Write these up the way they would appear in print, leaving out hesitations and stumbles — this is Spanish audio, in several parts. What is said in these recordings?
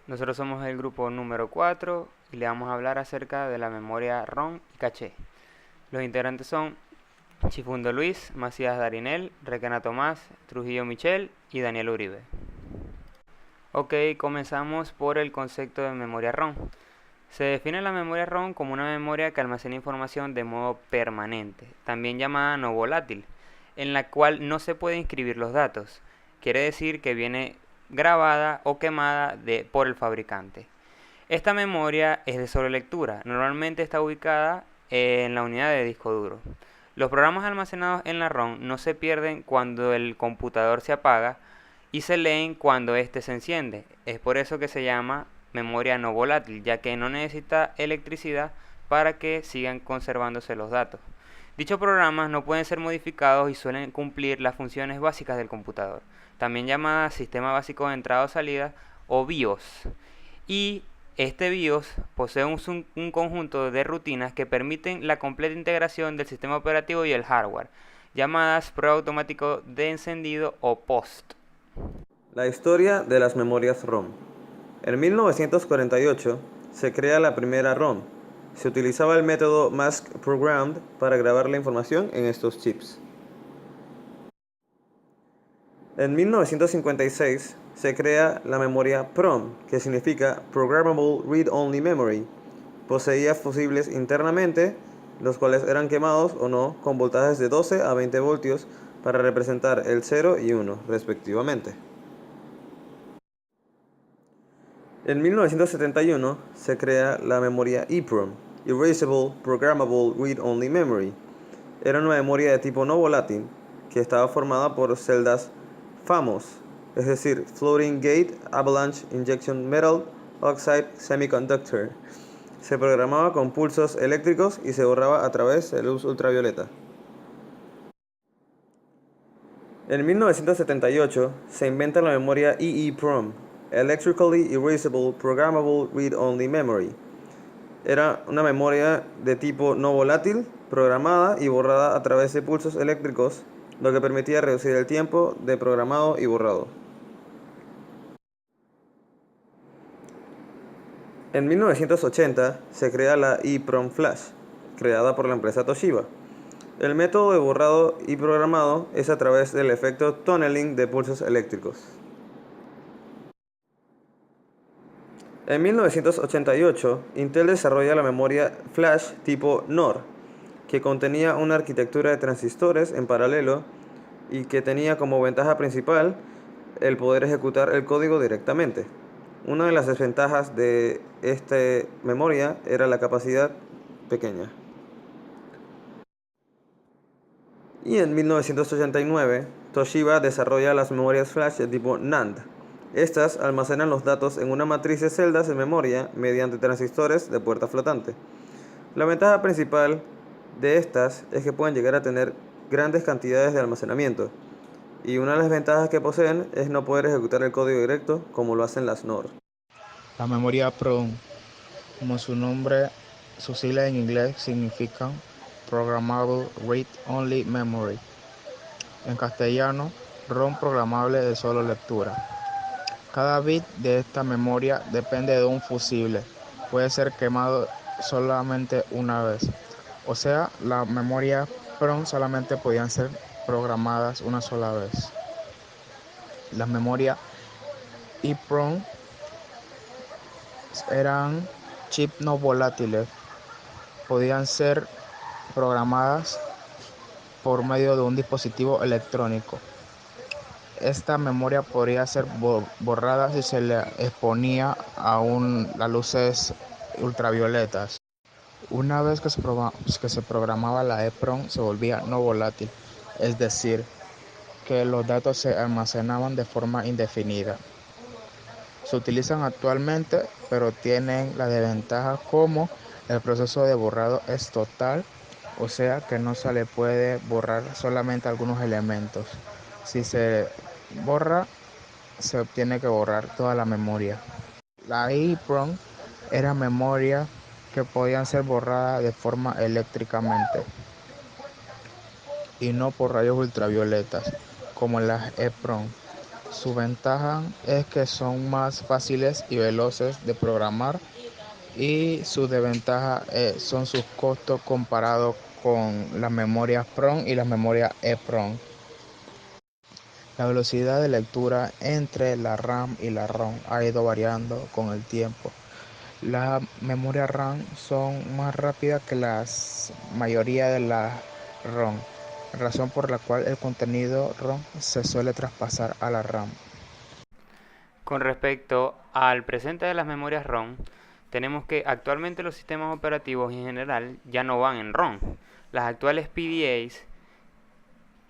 Nosotros somos el grupo número 4 y le vamos a hablar acerca de la memoria ROM y caché. Los integrantes son Chifundo Luis, Macías Darinel, Requena Tomás, Trujillo Michel y Daniel Uribe. Ok, comenzamos por el concepto de memoria ROM. Se define la memoria ROM como una memoria que almacena información de modo permanente, también llamada no volátil, en la cual no se puede inscribir los datos. Quiere decir que viene grabada o quemada por el fabricante. Esta memoria es de solo lectura, normalmente está ubicada en la unidad de disco duro. Los programas almacenados en la ROM no se pierden cuando el computador se apaga y se leen cuando éste se enciende. Es por eso que se llama memoria no volátil, ya que no necesita electricidad para que sigan conservándose los datos. Dichos programas no pueden ser modificados y suelen cumplir las funciones básicas del computador, también llamada Sistema Básico de Entrada o Salida o BIOS. Y este BIOS posee un conjunto de rutinas que permiten la completa integración del sistema operativo y el hardware, llamadas prueba automático de encendido o POST. La historia de las memorias ROM. En 1948 se crea la primera ROM. Se utilizaba el método Mask Programmed para grabar la información en estos chips. En 1956 se crea la memoria PROM, que significa Programmable Read-Only Memory. Poseía fusibles internamente, los cuales eran quemados o no con voltajes de 12 a 20 voltios para representar el 0 y 1, respectivamente. En 1971 se crea la memoria EEPROM, Erasable Programmable Read-Only Memory. Era una memoria de tipo no volátil que estaba formada por celdas FAMOS, es decir, Floating Gate Avalanche Injection Metal Oxide Semiconductor. Se programaba con pulsos eléctricos y se borraba a través de luz ultravioleta. En 1978 se inventa la memoria EEPROM, Electrically Erasable Programmable Read-Only Memory. Era una memoria de tipo no volátil, programada y borrada a través de pulsos eléctricos, lo que permitía reducir el tiempo de programado y borrado. En 1980 se crea la EEPROM Flash, creada por la empresa Toshiba. El método de borrado y programado es a través del efecto tunneling de pulsos eléctricos. En 1988, Intel desarrolla la memoria flash tipo NOR, que contenía una arquitectura de transistores en paralelo y que tenía como ventaja principal el poder ejecutar el código directamente. Una de las desventajas de esta memoria era la capacidad pequeña. Y en 1989, Toshiba desarrolla las memorias flash de tipo NAND. Estas almacenan los datos en una matriz de celdas de memoria mediante transistores de puerta flotante. La ventaja principal de estas es que pueden llegar a tener grandes cantidades de almacenamiento, y una de las ventajas que poseen es no poder ejecutar el código directo como lo hacen las NOR. La memoria PROM, como su nombre, sus siglas en inglés significan Programmable Read Only Memory. En castellano, ROM programable de solo lectura. Cada bit de esta memoria depende de un fusible. Puede ser quemado solamente una vez. O sea, la memoria PROM solamente podían ser programadas una sola vez. Las memorias EEPROM eran chips no volátiles. Podían ser programadas por medio de un dispositivo electrónico. Esta memoria podría ser borrada si se le exponía a las luces ultravioletas. Una vez que se programaba la EEPROM se volvía no volátil, es decir, que los datos se almacenaban de forma indefinida. Se utilizan actualmente, pero tienen la desventaja como el proceso de borrado es total, o sea que no se le puede borrar solamente algunos elementos. Si se borra, se obtiene que borrar toda la memoria. La EEPROM era memoria que podían ser borradas de forma eléctricamente y no por rayos ultravioletas, como las EEPROM. Su ventaja es que son más fáciles y veloces de programar y su desventaja son sus costos comparados con las memorias PROM y las memorias EEPROM. La velocidad de lectura entre la RAM y la ROM ha ido variando con el tiempo. Las memorias RAM son más rápidas que la mayoría de las ROM, razón por la cual el contenido ROM se suele traspasar a la RAM. Con respecto al presente de las memorias ROM, tenemos que actualmente los sistemas operativos en general ya no van en ROM. Las actuales PDAs,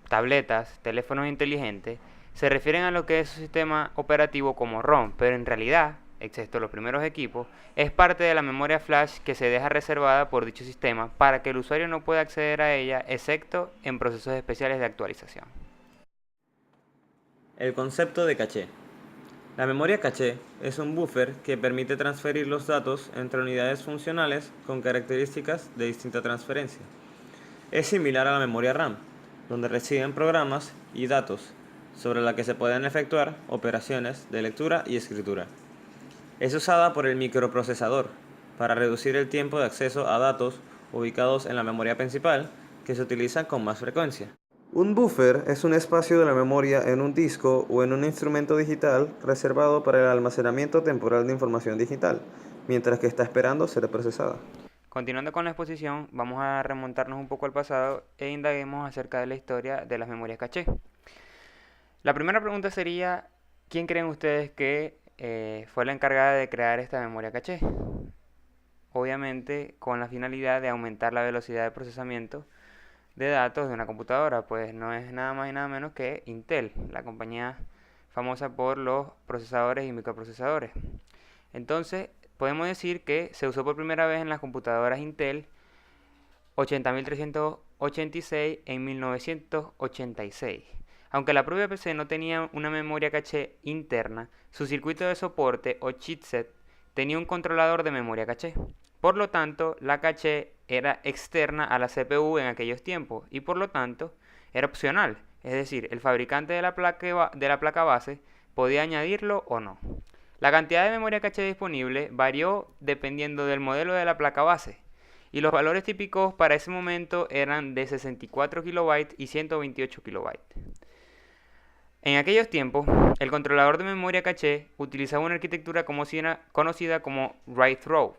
tabletas, teléfonos inteligentes, se refieren a lo que es su sistema operativo como ROM, pero en realidad, excepto los primeros equipos, es parte de la memoria flash que se deja reservada por dicho sistema para que el usuario no pueda acceder a ella, excepto en procesos especiales de actualización. El concepto de caché. La memoria caché es un buffer que permite transferir los datos entre unidades funcionales con características de distinta transferencia. Es similar a la memoria RAM, donde residen programas y datos sobre la que se pueden efectuar operaciones de lectura y escritura. Es usada por el microprocesador para reducir el tiempo de acceso a datos ubicados en la memoria principal que se utilizan con más frecuencia. Un buffer es un espacio de la memoria en un disco o en un instrumento digital reservado para el almacenamiento temporal de información digital, mientras que está esperando ser procesada. Continuando con la exposición, vamos a remontarnos un poco al pasado e indaguemos acerca de la historia de las memorias caché. La primera pregunta sería, ¿quién creen ustedes que fue la encargada de crear esta memoria caché? Obviamente con la finalidad de aumentar la velocidad de procesamiento de datos de una computadora, pues no es nada más y nada menos que Intel, la compañía famosa por los procesadores y microprocesadores. Entonces, podemos decir que se usó por primera vez en las computadoras Intel 80386 en 1986. Aunque la propia PC no tenía una memoria caché interna, su circuito de soporte o chipset tenía un controlador de memoria caché. Por lo tanto, la caché era externa a la CPU en aquellos tiempos y por lo tanto era opcional. Es decir, el fabricante de la placa base podía añadirlo o no. La cantidad de memoria caché disponible varió dependiendo del modelo de la placa base y los valores típicos para ese momento eran de 64 KB y 128 KB. En aquellos tiempos, el controlador de memoria caché utilizaba una arquitectura conocida como write-through,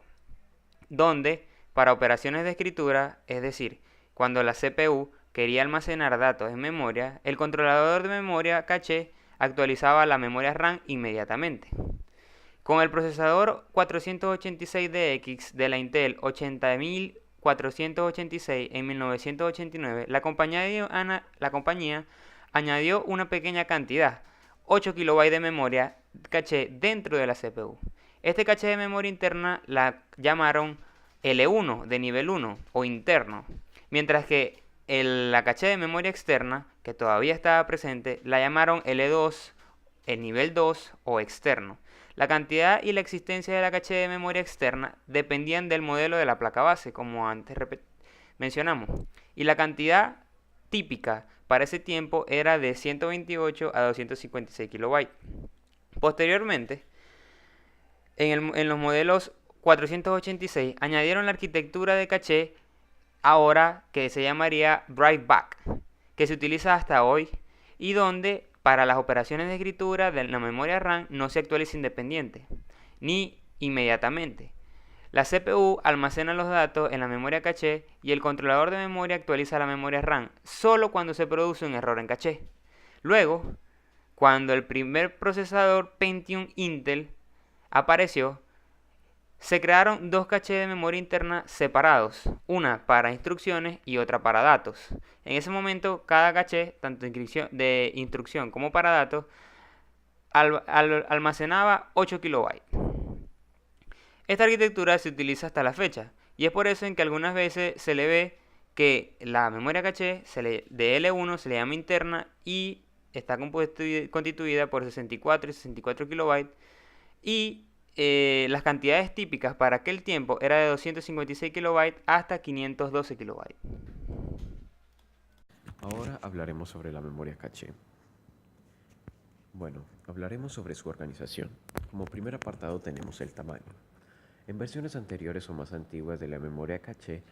donde para operaciones de escritura, es decir, cuando la CPU quería almacenar datos en memoria, el controlador de memoria caché actualizaba la memoria RAM inmediatamente. Con el procesador 486DX de la Intel 80486 en 1989, la compañía añadió una pequeña cantidad, 8 KB de memoria caché dentro de la CPU. Este caché de memoria interna la llamaron L1 de nivel 1 o interno, mientras que la caché de memoria externa, que todavía estaba presente, la llamaron L2, el nivel 2 o externo. La cantidad y la existencia de la caché de memoria externa dependían del modelo de la placa base, como antes mencionamos, y la cantidad típica para ese tiempo era de 128 a 256 KB. Posteriormente, en los modelos 486 añadieron la arquitectura de caché ahora que se llamaría Write Back, que se utiliza hasta hoy y donde para las operaciones de escritura de la memoria RAM no se actualiza independiente ni inmediatamente. La CPU almacena los datos en la memoria caché y el controlador de memoria actualiza la memoria RAM solo cuando se produce un error en caché. Luego, cuando el primer procesador Pentium Intel apareció, se crearon dos cachés de memoria interna separados, una para instrucciones y otra para datos. En ese momento, cada caché, tanto de instrucción como para datos, almacenaba 8 KB. Esta arquitectura se utiliza hasta la fecha, y es por eso en que algunas veces se le ve que la memoria caché de L1 se le llama interna y está constituida por 64 y 64 KB y las cantidades típicas para aquel tiempo era de 256 KB hasta 512 KB. Ahora hablaremos sobre la memoria caché. Bueno, hablaremos sobre su organización. Como primer apartado tenemos el tamaño. En versiones anteriores o más antiguas de la memoria caché,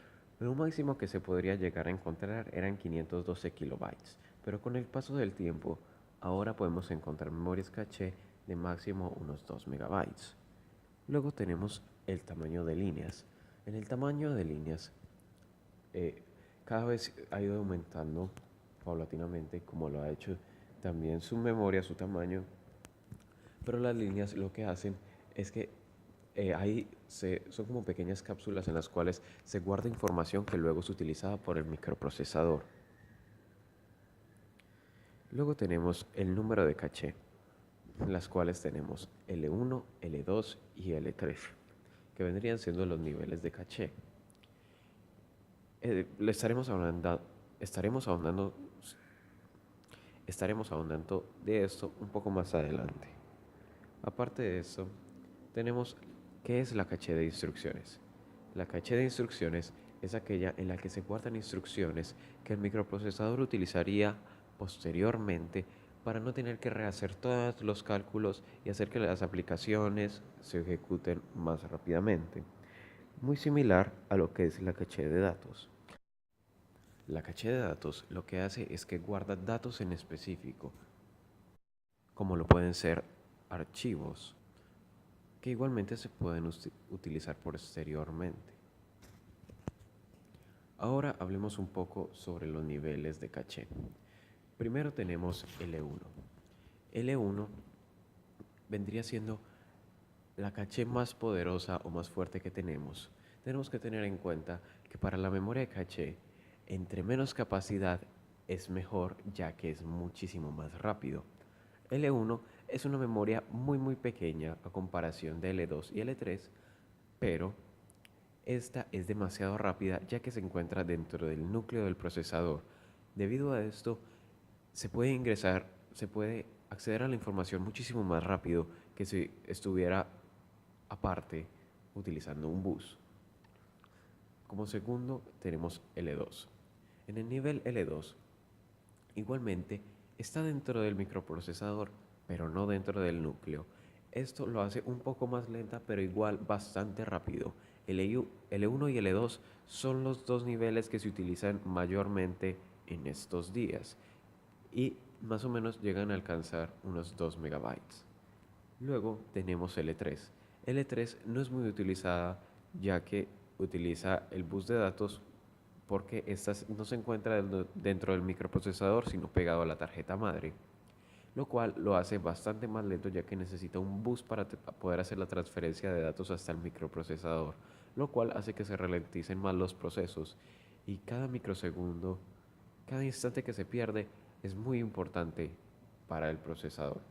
lo máximo que se podría llegar a encontrar eran 512 kilobytes, pero con el paso del tiempo, ahora podemos encontrar memorias caché de máximo unos 2 megabytes. Luego tenemos el tamaño de líneas. En el tamaño de líneas, cada vez ha ido aumentando paulatinamente, como lo ha hecho también su memoria, su tamaño, pero las líneas lo que hacen es que son como pequeñas cápsulas en las cuales se guarda información que luego es utilizada por el microprocesador. Luego tenemos el número de caché, en las cuales tenemos L1, L2 y L3, que vendrían siendo los niveles de caché. Estaremos ahondando de esto un poco más adelante. Aparte de esto, tenemos ¿qué es la caché de instrucciones? La caché de instrucciones es aquella en la que se guardan instrucciones que el microprocesador utilizaría posteriormente para no tener que rehacer todos los cálculos y hacer que las aplicaciones se ejecuten más rápidamente. Muy similar a lo que es la caché de datos. La caché de datos lo que hace es que guarda datos en específico, como lo pueden ser archivos, que igualmente se pueden utilizar posteriormente. Ahora hablemos un poco sobre los niveles de caché. Primero tenemos L1. L1 vendría siendo la caché más poderosa o más fuerte que tenemos. Tenemos que tener en cuenta que para la memoria de caché, entre menos capacidad es mejor, ya que es muchísimo más rápido. L1 es una memoria muy pequeña a comparación de L2 y L3, pero esta es demasiado rápida ya que se encuentra dentro del núcleo del procesador. Debido a esto, se puede acceder a la información muchísimo más rápido que si estuviera aparte utilizando un bus. Como segundo tenemos L2. En el nivel L2, igualmente está dentro del microprocesador, pero no dentro del núcleo. Esto lo hace un poco más lenta, pero igual bastante rápido. L1 y L2 son los dos niveles que se utilizan mayormente en estos días y más o menos llegan a alcanzar unos 2 megabytes. Luego tenemos L3. L3 no es muy utilizada ya que utiliza el bus de datos porque esta no se encuentra dentro del microprocesador sino pegado a la tarjeta madre, lo cual lo hace bastante más lento ya que necesita un bus para poder hacer la transferencia de datos hasta el microprocesador, lo cual hace que se ralenticen más los procesos y cada microsegundo, cada instante que se pierde es muy importante para el procesador.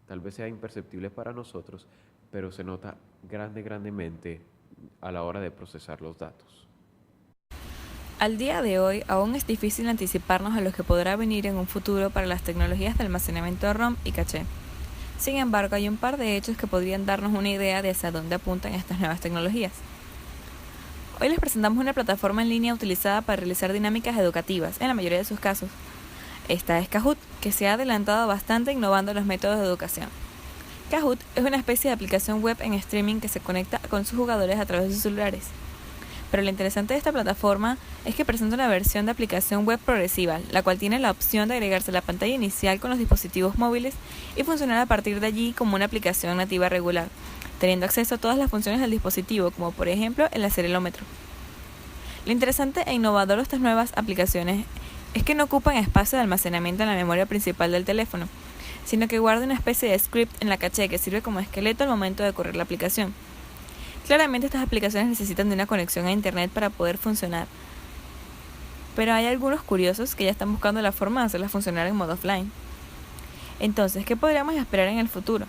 Tal vez sea imperceptible para nosotros, pero se nota grandemente a la hora de procesar los datos. Al día de hoy, aún es difícil anticiparnos a lo que podrá venir en un futuro para las tecnologías de almacenamiento ROM y caché. Sin embargo, hay un par de hechos que podrían darnos una idea de hacia dónde apuntan estas nuevas tecnologías. Hoy les presentamos una plataforma en línea utilizada para realizar dinámicas educativas, en la mayoría de sus casos. Esta es Kahoot, que se ha adelantado bastante innovando los métodos de educación. Kahoot es una especie de aplicación web en streaming que se conecta con sus jugadores a través de sus celulares. Pero lo interesante de esta plataforma es que presenta una versión de aplicación web progresiva, la cual tiene la opción de agregarse a la pantalla inicial con los dispositivos móviles y funcionar a partir de allí como una aplicación nativa regular, teniendo acceso a todas las funciones del dispositivo, como por ejemplo el acelerómetro. Lo interesante e innovador de estas nuevas aplicaciones es que no ocupan espacio de almacenamiento en la memoria principal del teléfono, sino que guarda una especie de script en la caché que sirve como esqueleto al momento de correr la aplicación. Claramente estas aplicaciones necesitan de una conexión a internet para poder funcionar, pero hay algunos curiosos que ya están buscando la forma de hacerlas funcionar en modo offline. Entonces, ¿qué podríamos esperar en el futuro?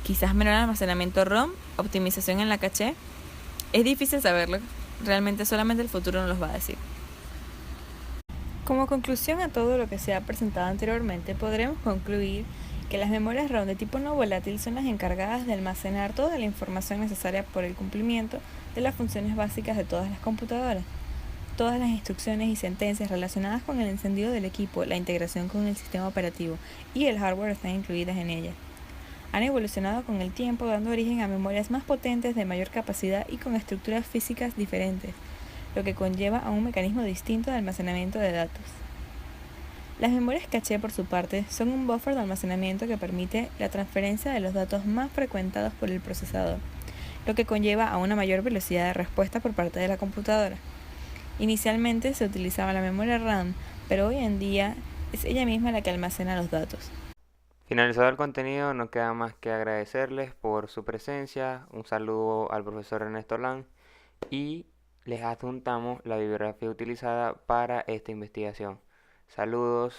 Quizás menor almacenamiento ROM, optimización en la caché. Es difícil saberlo, realmente solamente el futuro nos los va a decir. Como conclusión a todo lo que se ha presentado anteriormente, podremos concluir que las memorias ROM de tipo no volátil son las encargadas de almacenar toda la información necesaria por el cumplimiento de las funciones básicas de todas las computadoras. todas las instrucciones y sentencias relacionadas con el encendido del equipo, la integración con el sistema operativo y el hardware están incluidas en ella. Han evolucionado con el tiempo, dando origen a memorias más potentes, de mayor capacidad y con estructuras físicas diferentes, lo que conlleva a un mecanismo distinto de almacenamiento de datos. Las memorias caché, por su parte, son un buffer de almacenamiento que permite la transferencia de los datos más frecuentados por el procesador, lo que conlleva a una mayor velocidad de respuesta por parte de la computadora. Inicialmente se utilizaba la memoria RAM, pero hoy en día es ella misma la que almacena los datos. Finalizado el contenido, no queda más que agradecerles por su presencia, un saludo al profesor Ernesto Lang y les adjuntamos la bibliografía utilizada para esta investigación. Saludos.